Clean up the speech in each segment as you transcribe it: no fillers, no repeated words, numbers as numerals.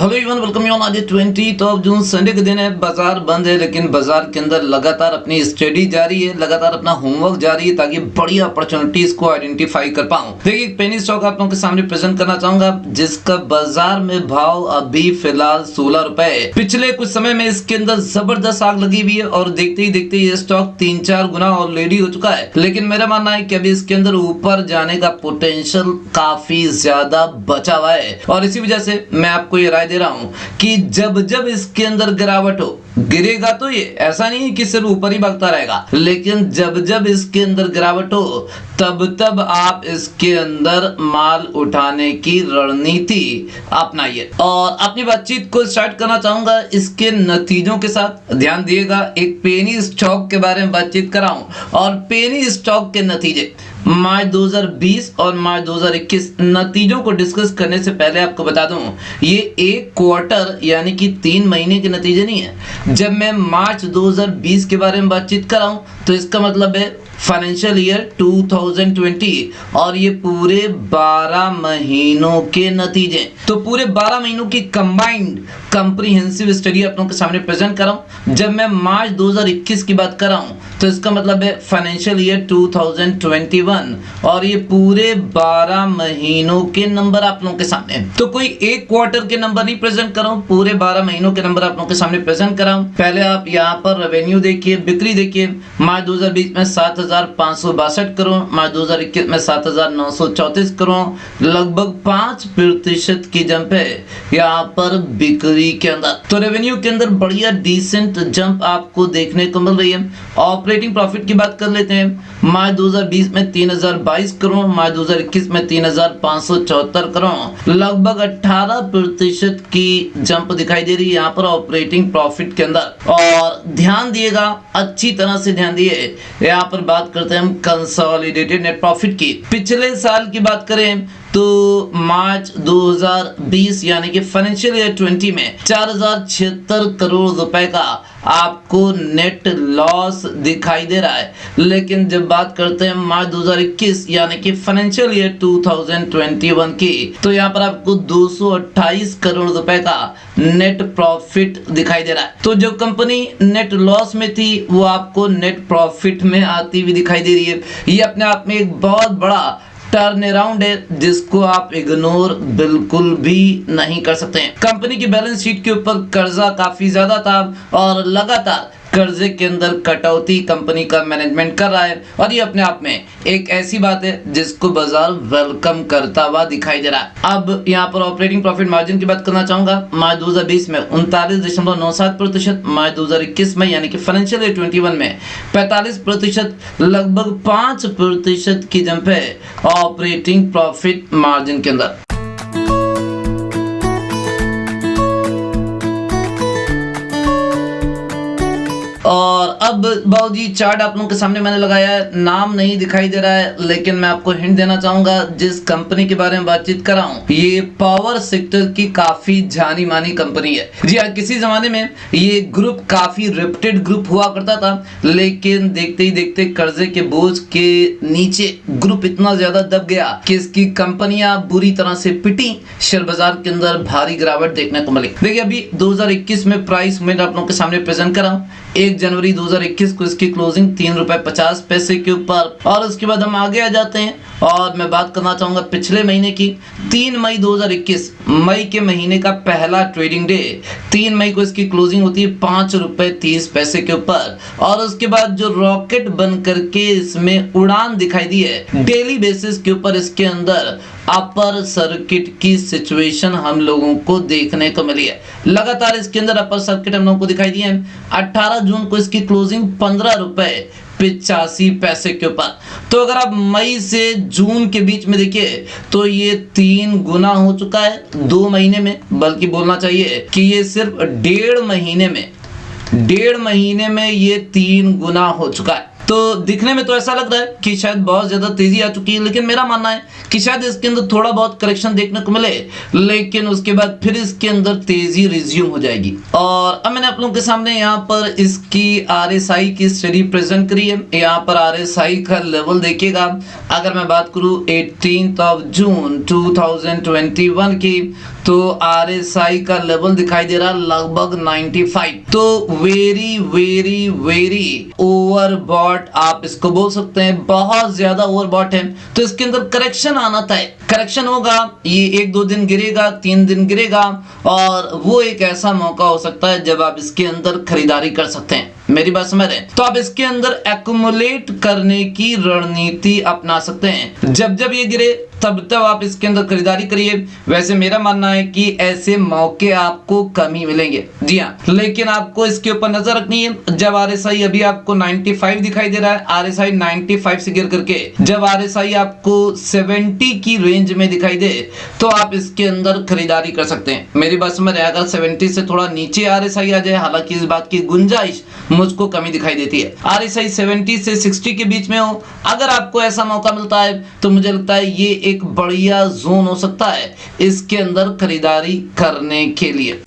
Hello everyone, welcome you on. आज 20 of June Sunday के दिन है। बाजार बंद है लेकिन बाजार के अंदर लगातार अपनी स्टडी जारी है, लगातार अपना होमवर्क जारी है ताकि बड़ी अपॉर्चुनिटीज को आइडेंटिफाई कर पाऊं। देखिए, एक पेनी स्टॉक आप लोगों के सामने प्रेजेंट करना चाहूंगा जिसका बाजार में भाव अभी फिलहाल 16 रुपए है। पिछले कुछ समय में इसके अंदर जबरदस्त आग लगी हुई है और देखते ही देखते ये स्टॉक 3-4 गुना ऑलरेडी हो चुका है। लेकिन मेरा मानना है कि अभी इसके अंदर ऊपर जाने का पोटेंशियल काफी ज्यादा बचा हुआ है और इसी वजह से मैं आपको ये दे रहा हूं कि जब जब इसके अंदर गिरावट हो, गिरेगा तो ये ऐसा नहीं है कि सिर्फ ऊपर ही भागता रहेगा, लेकिन जब जब इसके अंदर गिरावट हो तब तब आप इसके अंदर माल उठाने की रणनीति अपनाइए। और अपनी बातचीत को स्टार्ट करना चाहूंगा इसके नतीजों के साथ। ध्यान दिएगा, एक पेनी स्टॉक के बारे में बातचीत कर रहा हूं और पेनी स्टॉक के नतीजे मार्च 2020 और मार्च 2021 नतीजों को डिस्कस करने से पहले आपको बता दूं, ये एक क्वार्टर यानी कि 3 महीने के नतीजे नहीं है। जब मैं मार्च 2020 के बारे में बातचीत कर रहा हूं तो इसका मतलब है फाइनेंशियल ईयर 2020 और ये पूरे 12 महीनों के नतीजे। तो पूरे 12 महीनों की कंबाइंड कॉम्प्रिहेंसिव स्टडी आप लोगों के सामने प्रेजेंट कर रहा हूं। जब मैं मार्च 2021 की बात कर रहा हूं तो इसका मतलब है फाइनेंशियल ईयर 2021 और ये पूरे 12 महीनों के नंबर आप लोगों के सामने। तो कोई एक क्वार्टर के नंबर नहीं प्रेजेंट कर रहा हूं, पूरे 12 महीनों के नंबर आप लोगों के सामने प्रेजेंट कर रहा हूं। पहले आप यहाँ पर रेवेन्यू देखिए, बिक्री देखिए। मार्च 2020 में 7,562 करोड़, मार्च 2021 में 7,934 करोड़, लगभग 5% की जंप है यहाँ पर बिक्री के अंदर। तो रेवेन्यू के अंदर बढ़िया डिसेंट जंप आपको देखने को मिल रही है। ऑपरेटिंग प्रॉफिट की बात कर लेते हैं। मार्च 2020 में 3,022 करोड़, मार्च 2021 में 3,574 करोड़, लगभग 18% की जंप दिखाई दे रही है यहाँ पर ऑपरेटिंग प्रॉफिट के अंदर। और ध्यान दिएगा, अच्छी तरह से ध्यान दिए, यहाँ पर बात करते हैं हम कंसोलिडेटेड नेट प्रॉफिट की। पिछले साल की बात करें तो मार्च 2020 यानी कि फाइनेंशियल ईयर 20 में 4,076 करोड़ रुपए का आपको नेट लॉस दिखाई दे रहा है। लेकिन जब बात करते हैं मार्च 2021 यानी कि फाइनेंशियल ईयर 2021 की, तो यहाँ पर आपको 228 करोड़ रुपए का नेट प्रॉफिट दिखाई दे रहा है। तो जो कंपनी नेट लॉस में थी वो आपको नेट प्रॉफिट में आती हुई दिखाई दे रही है। ये अपने आप में एक बहुत बड़ा टर्न अराउंड है जिसको आप इग्नोर बिल्कुल भी नहीं कर सकते हैं। कंपनी की बैलेंस शीट के ऊपर कर्जा काफी ज्यादा था और लगातार कर्जे के अंदर कटौती कंपनी का मैनेजमेंट कर रहा है और ये अपने आप में एक ऐसी बात है जिसको बाजार वेलकम करता हुआ दिखाई दे रहा है। अब यहाँ पर ऑपरेटिंग प्रॉफिट मार्जिन की बात करना चाहूंगा। मार्च 2020 में 39.97%, मार्च 2021 में यानी कि फाइनेंशियल ईयर 21 में 45%, लगभग 5% की जंप है ऑपरेटिंग प्रॉफिट मार्जिन के अंदर। और अब बाबूजी चार्ट आप लोगों के सामने मैंने लगाया है, नाम नहीं दिखाई दे रहा है लेकिन मैं आपको हिंट देना चाहूंगा जिस कंपनी के बारे में बातचीत कर रहा हूं ये पावर सेक्टर की काफी जानी मानी कंपनी है। जी हाँ, किसी जमाने में ये ग्रुप काफी रेप्यूटेड ग्रुप हुआ करता था, लेकिन देखते ही देखते कर्जे के बोझ के नीचे ग्रुप इतना ज्यादा दब गया कि इसकी कंपनियां बुरी तरह से पिटी, शेयर बाजार के अंदर भारी गिरावट देखने को मिली। देखिए, अभी 2021 में प्राइस में आप लोगों के सामने प्रेजेंट कर रहा हूं। 1 जनवरी 2021 को इसकी क्लोजिंग 3 रुपए 50 पैसे के ऊपर। और उसके बाद हम आगे आ जाते हैं और मैं बात करना चाहूंगा पिछले महीने की। 3 मई 2021, मई के महीने का पहला ट्रेडिंग डे, 3 मई को इसकी क्लोजिंग होती है 5 रुपए 30 पैसे के ऊपर। और उसके बाद जो रॉकेट बन करके इसमें उड़ान दिखाई दी है, डेली बेसिस के ऊपर इसके अंदर अपर सर्किट की सिचुएशन हम लोगों को देखने को मिली है। लगातार इसके अंदर अपर सर्किट हम लोगों को दिखाई दिए हैं। 18 जून को इसकी क्लोजिंग 15 रुपए 85 पैसे के ऊपर। तो अगर आप मई से जून के बीच में देखिए तो ये 3 गुना हो चुका है 2 महीने में, बल्कि बोलना चाहिए कि ये सिर्फ 1.5 महीने में ये 3 गुना हो चुका है। तो दिखने में तो ऐसा लग रहा है कि शायद बहुत ज्यादा तेजी आ चुकी है, लेकिन मेरा मानना है कि शायद इसके अंदर थोड़ा बहुत करेक्शन देखने को मिले, लेकिन उसके बाद फिर इसके अंदर तेजी रिज्यूम हो जाएगी। और अब मैंने आप लोगों के सामने यहाँ पर इसकी RSI की स्टडी प्रेजेंट करी है। यहाँ पर RSI का लेवल देखिएगा। अगर मैं बात करूँ 18 जून 2021 की, तो RSI का लेवल दिखाई दे रहा है लगभग 95। तो वेरी वेरी वेरी ओवरबॉट आप इसको बोल सकते हैं, बहुत ज्यादा ओवरबॉट है। तो इसके अंदर करेक्शन आना तय, करेक्शन होगा, ये 1-2 दिन गिरेगा, 3 दिन गिरेगा, और वो एक ऐसा मौका हो सकता है जब आप इसके अंदर खरीदारी कर सकते हैं। मेरी बात समझ रहे हैं? तो आप इसके अंदर एक्युमुलेट करने की रणनीति अपना सकते हैं। जब जब ये गिरे तब तब आप इसके अंदर खरीदारी करिए। वैसे मेरा मानना है कि ऐसे मौके आपको कम ही मिलेंगे, जी हाँ, लेकिन आपको इसके ऊपर नजर रखनी है। जब RSI अभी आपको 95 दिखाई दे रहा है, RSI 95 से गिर करके जब RSI आपको 70 की रेंज में दिखाई दे तो आप इसके अंदर खरीदारी कर सकते हैं। मेरी बात समझ रहे हैं? अगर 70 से थोड़ा नीचे RSI आ जाए, हालांकि इस बात की गुंजाइश मुझको कमी दिखाई देती है, RSI 70 से 60 के बीच में हो, अगर आपको ऐसा मौका मिलता है तो मुझे लगता है ये एक बढ़िया जोन हो सकता है इसके अंदर खरीदारी करने के लिए।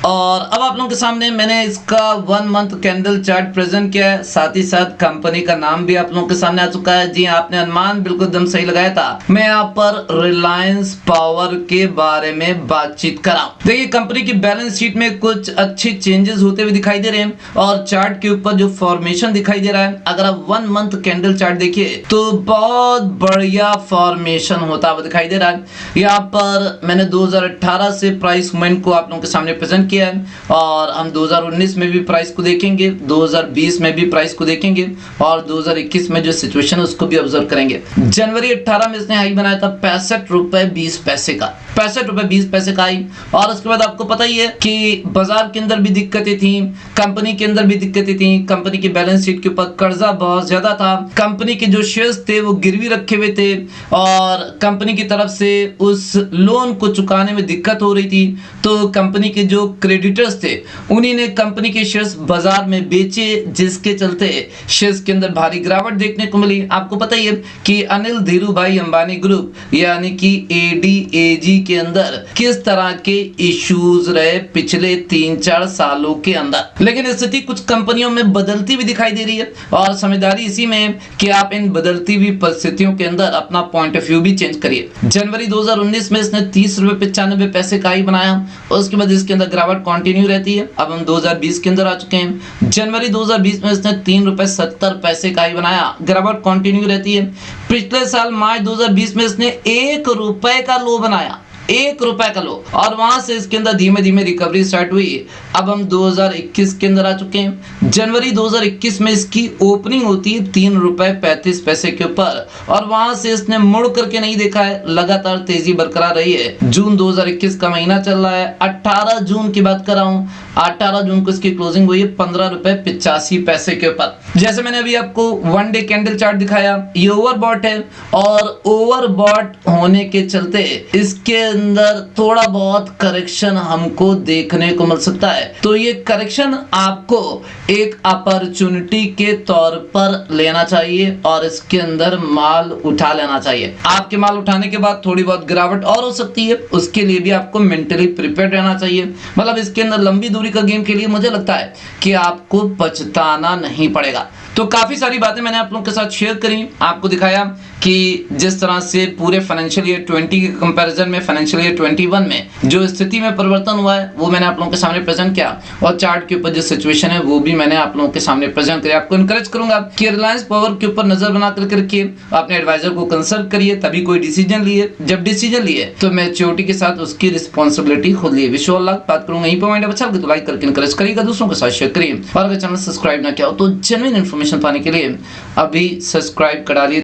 और अब आप लोगों के सामने मैंने इसका 1 मंथ कैंडल चार्ट प्रेजेंट किया है, साथ ही साथ कंपनी का नाम भी आप लोगों के सामने आ चुका है। जी आपने अनुमान बिल्कुल एकदम सही लगाया था। मैं यहाँ पर रिलायंस पावर के बारे में बातचीत कर रहा हूँ। देखिए कंपनी की बैलेंस शीट में कुछ अच्छे चेंजेस होते हुए दिखाई दे रहे हैं, और चार्ट के ऊपर जो फॉर्मेशन दिखाई दे रहा है, अगर आप 1 मंथ कैंडल चार्ट देखिए तो बहुत बढ़िया फॉर्मेशन होता हुआ दिखाई दे रहा है। यहाँ पर मैंने 2018 से प्राइस मूवमेंट को आप लोगों के सामने प्रेजेंट किया है, और हम 2019 में भी प्राइस को देखेंगे, 2020 में भी प्राइस को देखेंगे, और 2021 में जो सिचुएशन है उसको भी ऑब्जर्व करेंगे। जनवरी 18 में इसने हाई बनाया था 65 रुपए 20 पैसे का, 65 रुपए 20 पैसे का हाई। और उसके बाद आपको पता ही है कि बाजार के अंदर भी दिक्कतें थी, कंपनी के अंदर भी दिक्कतें थी, कंपनी की बैलेंस शीट के ऊपर कर्जा बहुत ज्यादा था, कंपनी के जो शेयर्स थे वो गिरवी रखे हुए थे, और कंपनी की तरफ से उस लोन को चुकाने में दिक्कत हो रही थी। तो कंपनी के जो क्रेडिटर्स थे उन्हीं ने कंपनी के शेयर्स बाजार में बेचे, जिसके चलते शेयर्स के अंदर भारी गिरावट देखने को मिली। आपको पता ही है कि अनिल धीरूभाई अंबानी ग्रुप यानी कि ADAG के अंदर किस तरह के इश्यूज रहे पिछले 3-4 सालों के अंदर, लेकिन स्थिति कुछ कंपनियों में बदलती भी दिखाई दे रही है, और समझदारी इसी में है कि आप इन बदलती हुई परिस्थितियों के अंदर अपना पॉइंट ऑफ व्यू भी चेंज करिए। जनवरी 2019 में इसने 30 रुपए 95 पैसे का ही बनाया, उसके बाद इसके अंदर गिरावट कंटिन्यू रहती है। अब हम 2020 के अंदर आ चुके हैं। जनवरी 2020 में इसने 3 रुपए 70 पैसे का ही बनाया, गिरावट कंटिन्यू रहती है। पिछले साल मार्च 2020 में इसने 1 रुपए का लो बनाया, 1 रुपए का लो, और वहां से इसके अंदर धीमे धीमे रिकवरी स्टार्ट हुई। अब हम 2021 के अंदर आ चुके हैं। जनवरी 2021 में इसकी ओपनिंग होती है 3 रुपए 35 पैसे के ऊपर, और वहां से इसने मुड़ करके नहीं देखा है, लगातार तेजी बरकरार रही है। जून 2021 का महीना चल रहा है, 18 जून की बात कर रहा हूं, 18 जून को इसकी क्लोजिंग हुई है 15 रुपए 85 पैसे के ऊपर। जैसे मैंने अभी आपको 1 डे कैंडल चार्ट दिखाया, ये ओवरबॉट है, और ओवरबॉट होने के चलते इसके अंदर थोड़ा बहुत करेक्शन हमको देखने को मिल सकता है। तो ये करेक्शन आपको एक अपॉर्चुनिटी के तौर पर लेना चाहिए, और इसके अंदर माल उठा लेना चाहिए। आपके माल उठाने के बाद थोड़ी बहुत गिरावट और हो सकती है, उसके लिए भी आपको मेंटली प्रिपेयर्ड रहना चाहिए। मतलब इसके अंदर लंबी दूरी का गेम के लिए मुझे लगता है कि आपको पछताना नहीं पड़ेगा। तो काफी सारी बातें मैंने आप लोगों के साथ शेयर करी, आपको दिखाया कि जिस तरह से पूरे फाइनेंशियल ईयर 20 के कंपैरिजन में फाइनेंशियल ईयर 21 में जो स्थिति में परिवर्तन हुआ है वो मैंने आप लोगों के सामने प्रेजेंट किया, और चार्ट के ऊपर जो सिचुएशन है वो भी मैंने आप लोगों के सामने प्रेजेंट किया। आपको इनकरेज करूंगा कि रिलायंस पावर के ऊपर नजर बना करके रखिए, अपने एडवाइजर को कंसल्ट करिए, तभी कोई डिसीजन लिए। जब डिसीजन लिए तो मैच्योरिटी के साथ उसकी रिस्पॉन्सिबिलिटी खुद लिए। Wish you all luck. बात करूंगा यहीं पर, माइंड अच्छा लगे तो लाइक करके इनकरेज करिएगा, दूसरों के साथ शेयर करिए, और अगर चैनल सब्सक्राइब ना किया हो तो जेन्युइन इन्फॉर्मेशन पाने के लिए अभी सब्सक्राइब करा लिए।